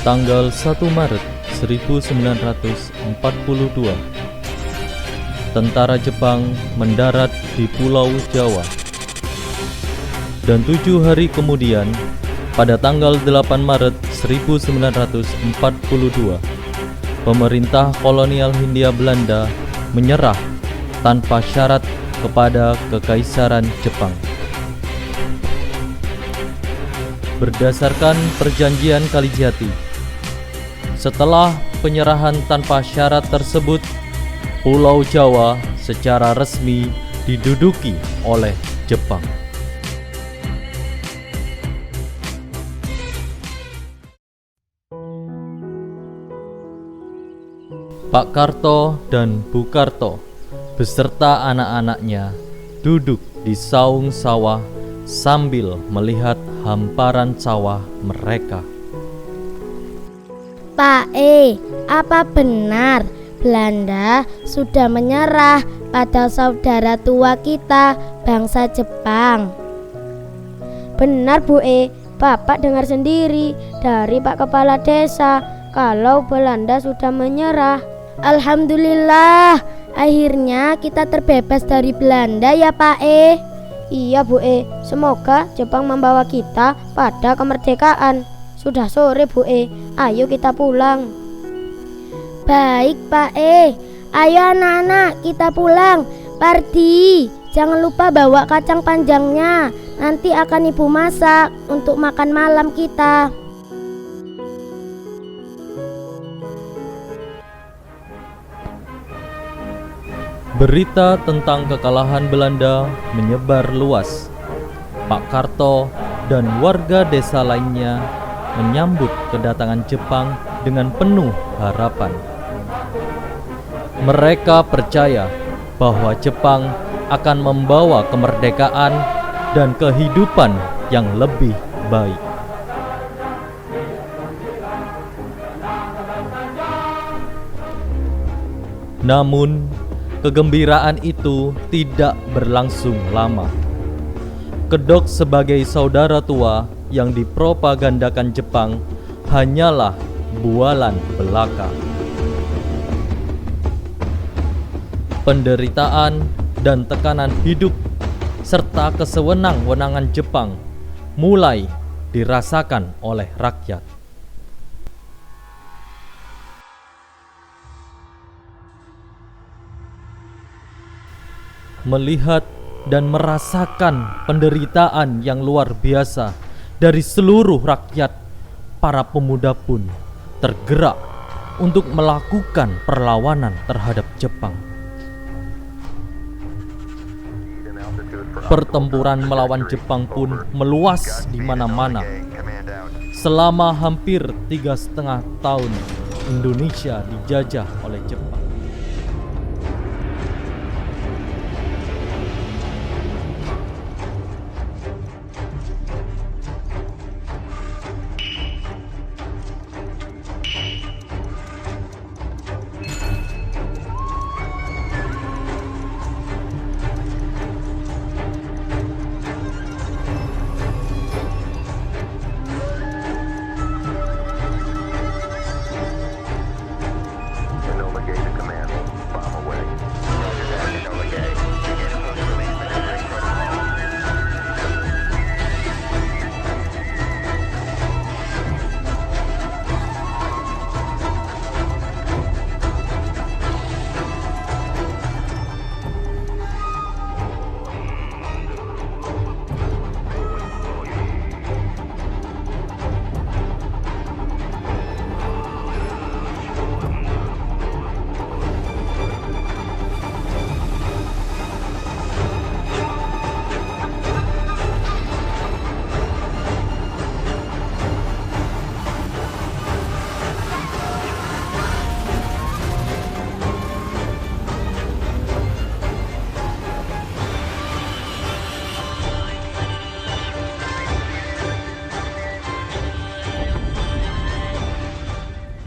Tanggal 1 Maret 1942, tentara Jepang mendarat di Pulau Jawa. Dan 7 hari kemudian, pada tanggal 8 Maret 1942, pemerintah kolonial Hindia Belanda menyerah tanpa syarat kepada Kekaisaran Jepang. Berdasarkan Perjanjian Kalijati, setelah penyerahan tanpa syarat tersebut, Pulau Jawa secara resmi diduduki oleh Jepang. Pak Karto dan Bu Karto beserta anak-anaknya duduk di saung sawah sambil melihat hamparan sawah mereka. Pak apa benar Belanda sudah menyerah pada saudara tua kita, bangsa Jepang? Benar Bu Bapak dengar sendiri dari Pak Kepala Desa kalau Belanda sudah menyerah. Alhamdulillah, akhirnya kita terbebas dari Belanda ya Pak Iya Bu semoga Jepang membawa kita pada kemerdekaan. Sudah sore Bu ayo kita pulang. Baik Pak ayo anak-anak kita pulang. Pardi, jangan lupa bawa kacang panjangnya, nanti akan Ibu masak untuk makan malam kita. Berita tentang kekalahan Belanda menyebar luas. Pak Karto dan warga desa lainnya menyambut kedatangan Jepang dengan penuh harapan. Mereka percaya bahwa Jepang akan membawa kemerdekaan dan kehidupan yang lebih baik. Namun, kegembiraan itu tidak berlangsung lama. Kedok sebagai saudara tua yang dipropagandakan Jepang hanyalah bualan belaka. Penderitaan dan tekanan hidup serta kesewenang-wenangan Jepang mulai dirasakan oleh rakyat. Melihat dan merasakan penderitaan yang luar biasa dari seluruh rakyat, para pemuda pun tergerak untuk melakukan perlawanan terhadap Jepang. Pertempuran melawan Jepang pun meluas di mana-mana. Selama hampir 3,5 tahun, Indonesia dijajah oleh Jepang.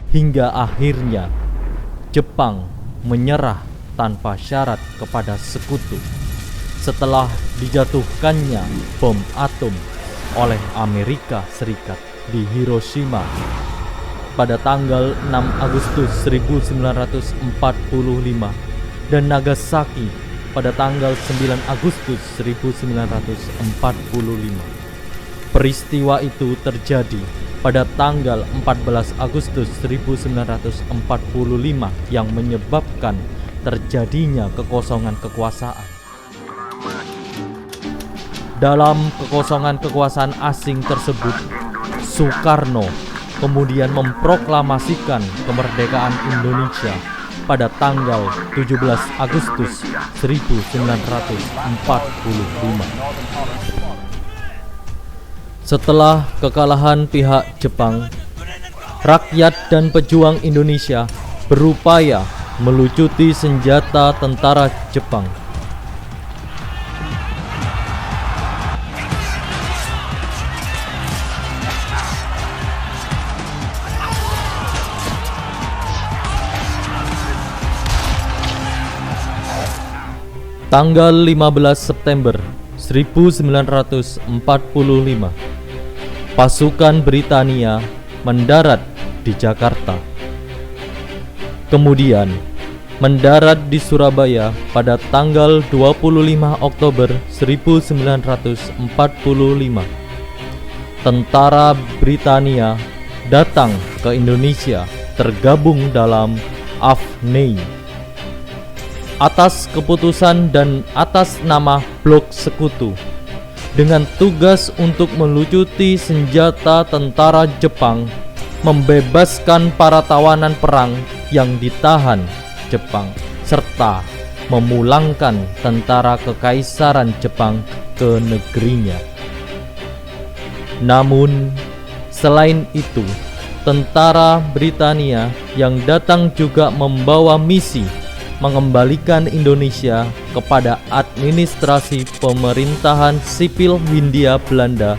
Hingga akhirnya Jepang menyerah tanpa syarat kepada sekutu setelah dijatuhkannya bom atom oleh Amerika Serikat di Hiroshima pada tanggal 6 Agustus 1945 dan Nagasaki pada tanggal 9 Agustus 1945. Peristiwa itu terjadi pada tanggal 14 Agustus 1945 yang menyebabkan terjadinya kekosongan kekuasaan. Dalam kekosongan kekuasaan asing tersebut, Soekarno kemudian memproklamasikan kemerdekaan Indonesia pada tanggal 17 Agustus 1945. Setelah kekalahan pihak Jepang, rakyat dan pejuang Indonesia berupaya melucuti senjata tentara Jepang. Tanggal 15 September 1945, pasukan Britania mendarat di Jakarta. Kemudian mendarat di Surabaya pada tanggal 25 Oktober 1945. Tentara Britania datang ke Indonesia tergabung dalam AFNI. Atas keputusan dan atas nama Blok Sekutu, dengan tugas untuk melucuti senjata tentara Jepang, membebaskan para tawanan perang yang ditahan Jepang, serta memulangkan tentara kekaisaran Jepang ke negerinya. Namun, selain itu, tentara Britania yang datang juga membawa misi mengembalikan Indonesia kepada administrasi pemerintahan sipil Hindia Belanda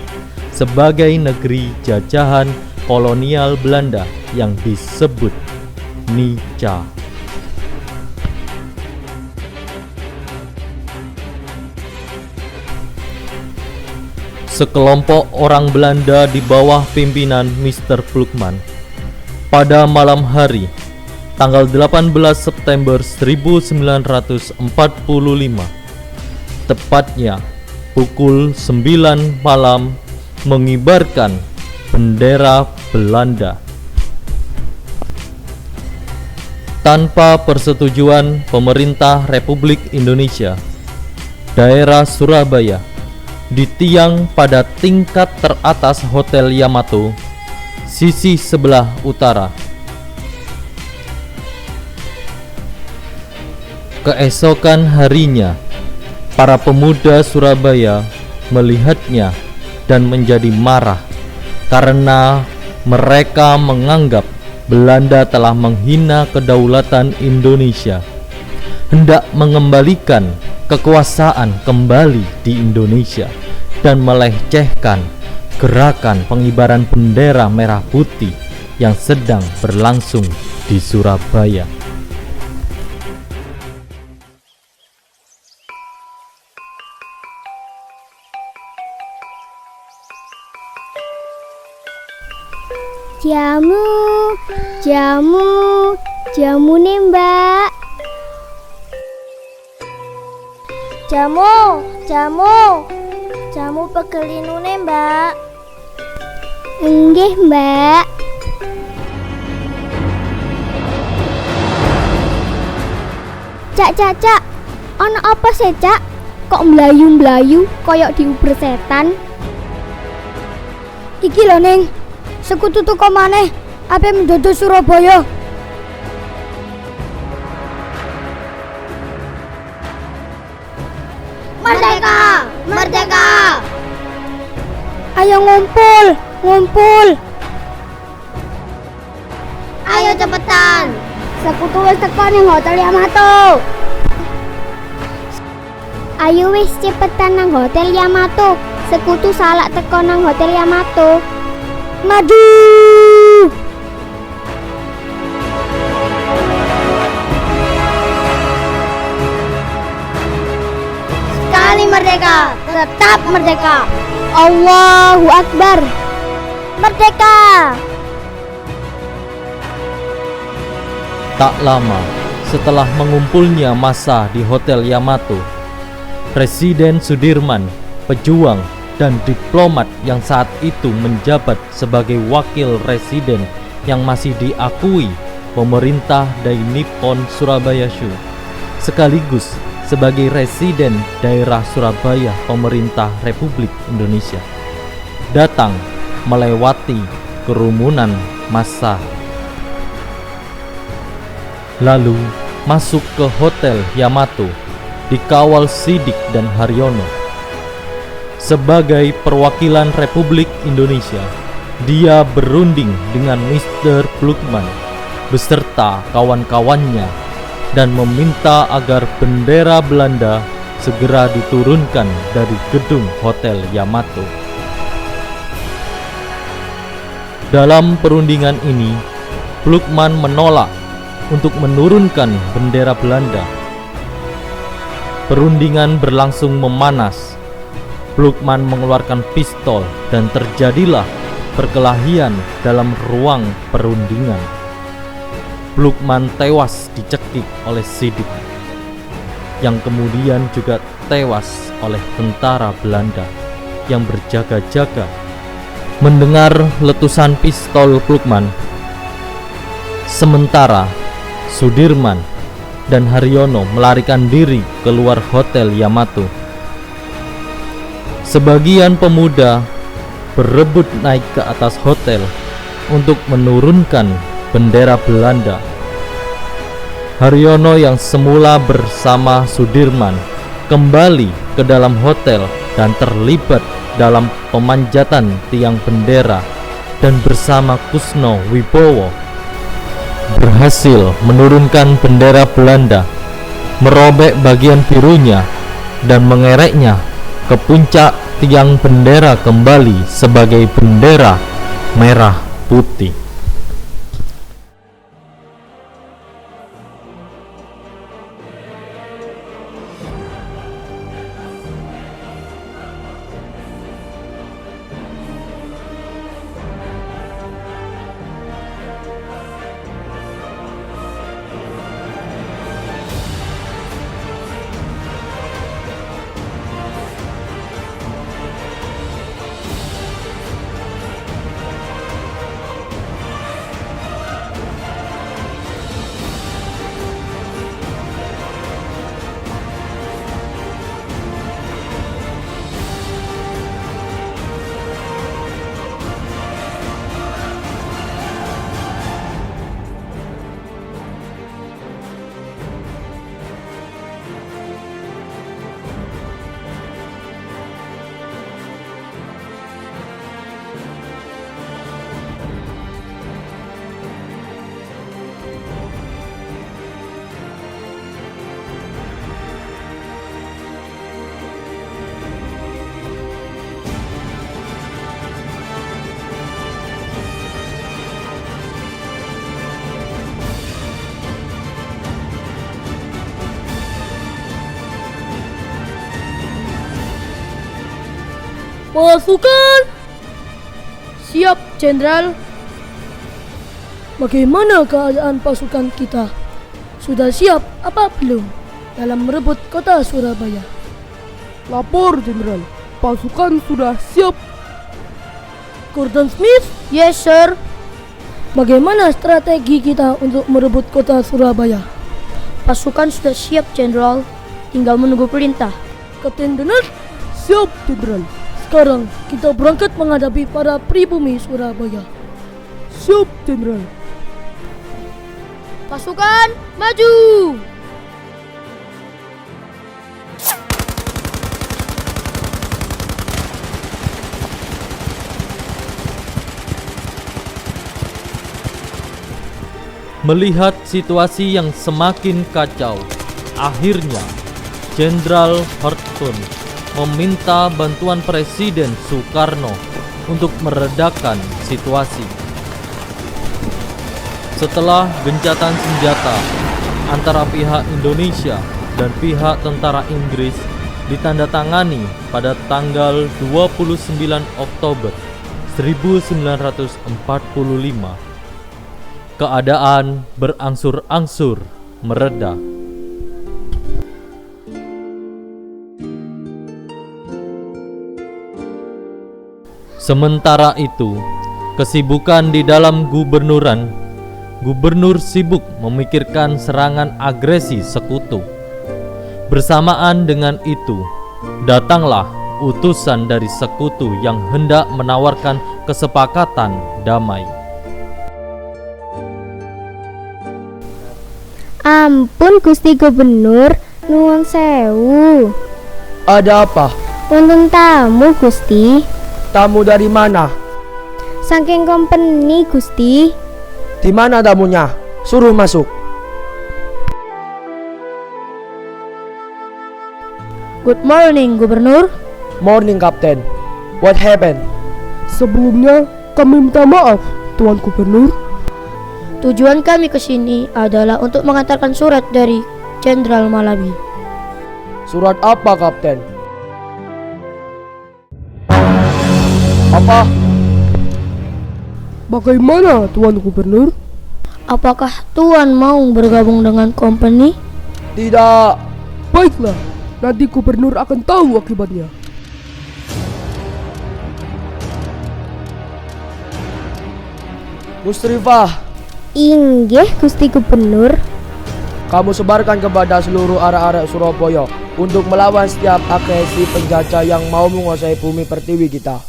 sebagai negeri jajahan kolonial Belanda yang disebut Nica. Sekelompok orang Belanda di bawah pimpinan Mr. Plukman pada malam hari tanggal 18 September 1945, tepatnya pukul 9 malam, mengibarkan bendera Belanda. Tanpa persetujuan pemerintah Republik Indonesia, daerah Surabaya ditiang pada tingkat teratas Hotel Yamato, sisi sebelah utara. Keesokan harinya, para pemuda Surabaya melihatnya dan menjadi marah karena mereka menganggap Belanda telah menghina kedaulatan Indonesia, hendak mengembalikan kekuasaan kembali di Indonesia, dan melecehkan gerakan pengibaran bendera merah putih yang sedang berlangsung di Surabaya. Jamu nih Mbak. Jamu pegel inune Mbak. Enggih Mbak. Cak, ono apa sih Cak? Kok mlayu-mlayu koyok diuber setan? Iki lho Ning, Sekutu teko maneh, ape mendodo Surabaya. Merdeka! Ayo ngumpul. Ayo cepetan. Sekutu wis teko ning Hotel Yamato. Ayo wis cepetan nang Hotel Yamato. Sekutu salak teko nang Hotel Yamato. Maju! Sekali merdeka, tetap merdeka. Allahu Akbar. Merdeka! Tak lama setelah mengumpulnya massa di Hotel Yamato, Presiden Sudirman, pejuang dan diplomat yang saat itu menjabat sebagai wakil residen yang masih diakui pemerintah Dai Nippon Surabaya Shu, sekaligus sebagai residen daerah Surabaya pemerintah Republik Indonesia, datang melewati kerumunan massa, lalu masuk ke Hotel Yamato dikawal Sidik dan Haryono. Sebagai perwakilan Republik Indonesia, dia berunding dengan Mr. Blukman beserta kawan-kawannya dan meminta agar bendera Belanda segera diturunkan dari gedung Hotel Yamato. Dalam perundingan ini, Blukman menolak untuk menurunkan bendera Belanda. Perundingan berlangsung memanas. Blukman mengeluarkan pistol dan terjadilah perkelahian dalam ruang perundingan. Blukman tewas dicekik oleh Sidik, yang kemudian juga tewas oleh tentara Belanda yang berjaga-jaga. Mendengar letusan pistol Blukman, sementara Sudirman dan Haryono melarikan diri keluar Hotel Yamato. Sebagian pemuda berebut naik ke atas hotel untuk menurunkan bendera Belanda. Haryono yang semula bersama Sudirman kembali ke dalam hotel dan terlibat dalam pemanjatan tiang bendera, dan bersama Kusno Wibowo berhasil menurunkan bendera Belanda, merobek bagian birunya dan mengereknya ke puncak tiang bendera kembali sebagai bendera merah putih. Pasukan siap, Jenderal. Bagaimana keadaan pasukan kita? Sudah siap apa belum dalam merebut kota Surabaya? Lapor, Jenderal. Pasukan sudah siap. Gordon Smith? Yes, sir. Bagaimana strategi kita untuk merebut kota Surabaya? Pasukan sudah siap, Jenderal. Tinggal menunggu perintah. Kapten Donald? Siap, Jenderal. Sekarang kita berangkat menghadapi para pribumi Surabaya. Siap, Jenderal. Pasukan maju. Melihat situasi yang semakin kacau, akhirnya Jenderal Hartun meminta bantuan Presiden Soekarno untuk meredakan situasi. Setelah gencatan senjata antara pihak Indonesia dan pihak tentara Inggris ditandatangani pada tanggal 29 Oktober 1945, keadaan berangsur-angsur mereda. Sementara itu, kesibukan di dalam gubernur sibuk memikirkan serangan agresi sekutu. Bersamaan dengan itu, datanglah utusan dari sekutu yang hendak menawarkan kesepakatan damai. Ampun Gusti Gubernur, nuwun sewu. Ada apa? Wonten tamu Gusti. Tamu dari mana? Saking company Gusti. Di mana tamunya? Suruh masuk. Good morning, Gubernur. Morning, Kapten. What happened? Sebelumnya kami minta maaf, Tuan Gubernur. Tujuan kami ke sini adalah untuk mengantarkan surat dari Jenderal Malabi. Surat apa, Kapten? Apa? Bagaimana, Tuan Gubernur? Apakah Tuan mau bergabung dengan company? Tidak. Baiklah, nanti Gubernur akan tahu akibatnya. Musrifah, Inggih Gusti Gubernur. kamu sebarkan kepada seluruh arek-arek Surabaya untuk melawan setiap agresi penjajah yang mau menguasai bumi pertiwi kita.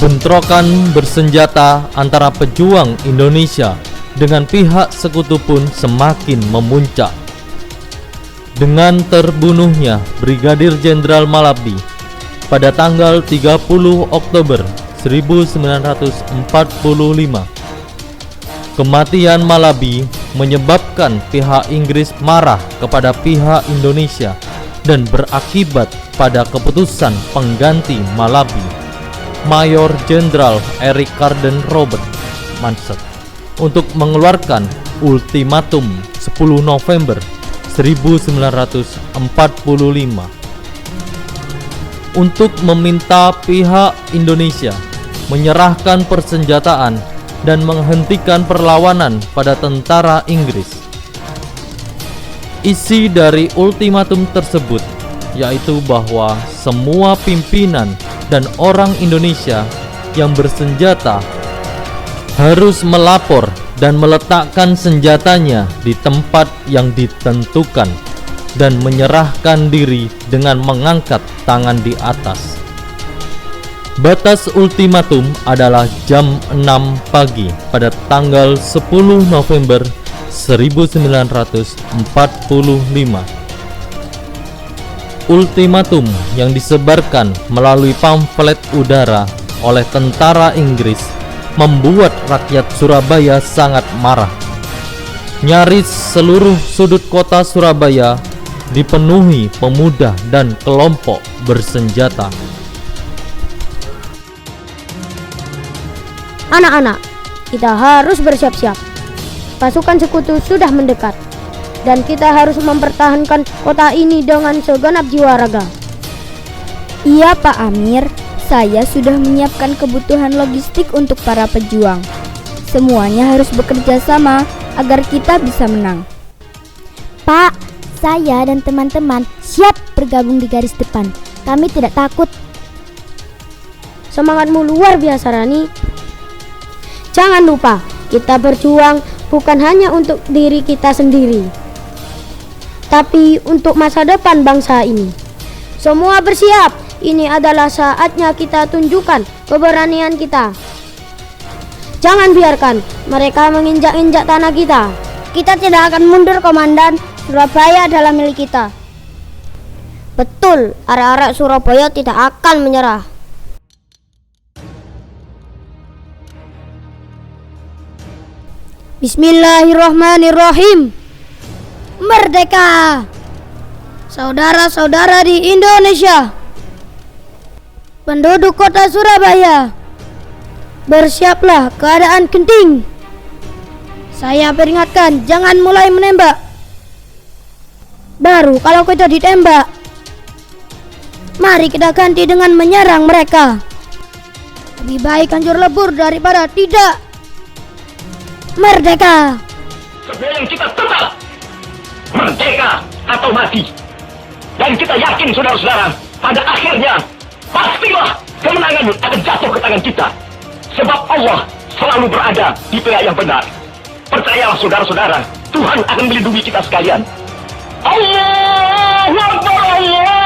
Bentrokan bersenjata antara pejuang Indonesia dengan pihak sekutu pun semakin memuncak. Dengan terbunuhnya Brigadir Jenderal Malabi pada tanggal 30 Oktober 1945, kematian Malabi menyebabkan pihak Inggris marah kepada pihak Indonesia dan berakibat pada keputusan pengganti Malabi, Mayor Jenderal Eric Carden Robert Manset, untuk mengeluarkan ultimatum 10 November 1945 untuk meminta pihak Indonesia menyerahkan persenjataan dan menghentikan perlawanan pada tentara Inggris. Isi dari ultimatum tersebut yaitu bahwa semua pimpinan dan orang Indonesia yang bersenjata harus melapor dan meletakkan senjatanya di tempat yang ditentukan dan menyerahkan diri dengan mengangkat tangan di atas. Batas ultimatum adalah jam 6 pagi pada tanggal 10 November 1945. Ultimatum yang disebarkan melalui pamflet udara oleh tentara Inggris membuat rakyat Surabaya sangat marah. Nyaris seluruh sudut kota Surabaya dipenuhi pemuda dan kelompok bersenjata. Anak-anak, kita harus bersiap-siap. Pasukan sekutu sudah mendekat, dan kita harus mempertahankan kota ini dengan segenap jiwa raga. Iya Pak Amir, saya sudah menyiapkan kebutuhan logistik untuk para pejuang. Semuanya harus bekerja sama agar kita bisa menang. Pak, saya dan teman-teman siap bergabung di garis depan. Kami tidak takut. Semangatmu luar biasa, Rani. Jangan lupa, kita berjuang bukan hanya untuk diri kita sendiri, tapi untuk masa depan bangsa ini. Semua bersiap. Ini adalah saatnya kita tunjukkan keberanian kita. Jangan biarkan mereka menginjak-injak tanah kita. Kita tidak akan mundur, Komandan. Surabaya adalah milik kita. Betul, arek-arek Surabaya tidak akan menyerah. Bismillahirrahmanirrahim. Merdeka! Saudara-saudara di Indonesia, penduduk kota Surabaya, bersiaplah keadaan genting. Saya peringatkan, jangan mulai menembak. Baru kalau kita ditembak, mari kita ganti dengan menyerang mereka. Lebih baik hancur lebur daripada tidak. Merdeka! Sebelum kita tetap merdeka atau mati. Dan kita yakin saudara-saudara, pada akhirnya pastilah kemenangan akan jatuh ke tangan kita. Sebab Allah selalu berada di pihak yang benar. Percayalah saudara-saudara, Tuhan akan melindungi kita sekalian. Allahu Akbar, Allah.